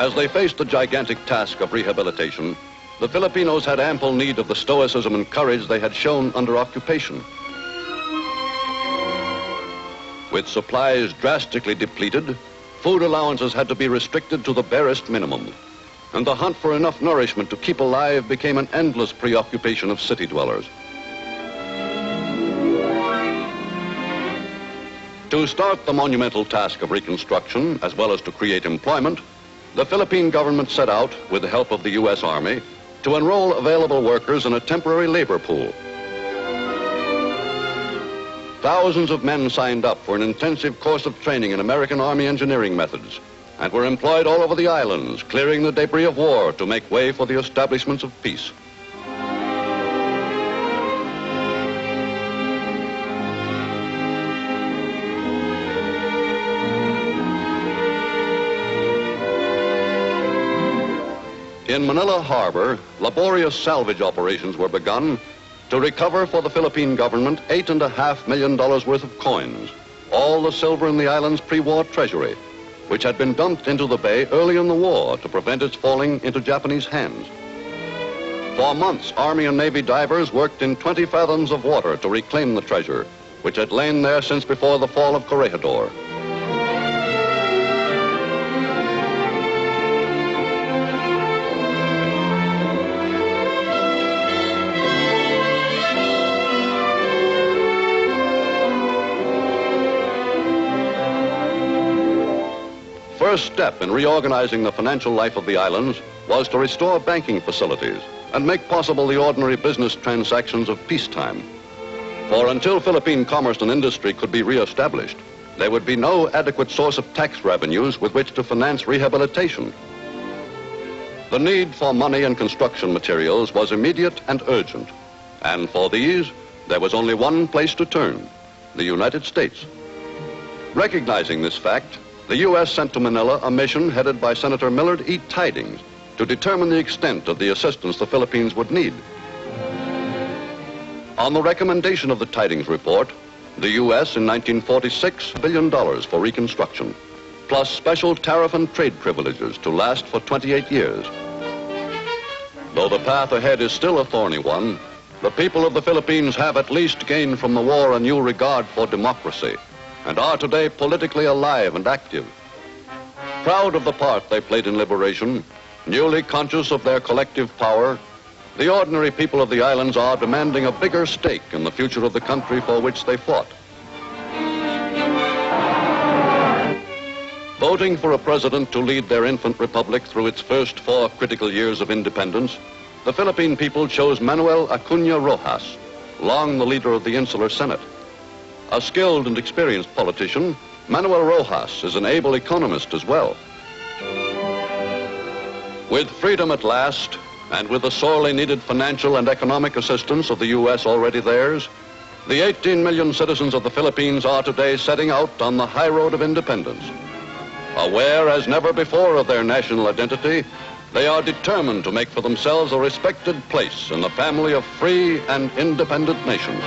As they faced the gigantic task of rehabilitation, the Filipinos had ample need of the stoicism and courage they had shown under occupation. With supplies drastically depleted, food allowances had to be restricted to the barest minimum, and the hunt for enough nourishment to keep alive became an endless preoccupation of city dwellers. To start the monumental task of reconstruction, as well as to create employment, the Philippine government set out, with the help of the U.S. Army, to enroll available workers in a temporary labor pool. Thousands of men signed up for an intensive course of training in American Army engineering methods and were employed all over the islands, clearing the debris of war to make way for the establishments of peace. In Manila Harbor, laborious salvage operations were begun to recover for the Philippine government $8.5 million worth of coins, all the silver in the island's pre-war treasury, which had been dumped into the bay early in the war to prevent its falling into Japanese hands. For months, Army and Navy divers worked in 20 fathoms of water to reclaim the treasure, which had lain there since before the fall of Corregidor. First step in reorganizing the financial life of the islands was to restore banking facilities and make possible the ordinary business transactions of peacetime. For until Philippine commerce and industry could be reestablished, there would be no adequate source of tax revenues with which to finance rehabilitation. The need for money and construction materials was immediate and urgent, and for these, there was only one place to turn: the United States. Recognizing this fact, the U.S. sent to Manila a mission headed by Senator Millard E. Tydings to determine the extent of the assistance the Philippines would need. On the recommendation of the Tydings report, the U.S. in 1946 $1 billion for reconstruction, plus special tariff and trade privileges to last for 28 years. Though the path ahead is still a thorny one, the people of the Philippines have at least gained from the war a new regard for democracy, and are today politically alive and active. Proud of the part they played in liberation, newly conscious of their collective power, the ordinary people of the islands are demanding a bigger stake in the future of the country for which they fought. Voting for a president to lead their infant republic through its first 4 critical years of independence, the Philippine people chose Manuel Roxas, long the leader of the Insular Senate. A skilled and experienced politician, Manuel Roxas is an able economist as well. With freedom at last, and with the sorely needed financial and economic assistance of the U.S. already theirs, the 18 million citizens of the Philippines are today setting out on the high road of independence. Aware as never before of their national identity, they are determined to make for themselves a respected place in the family of free and independent nations.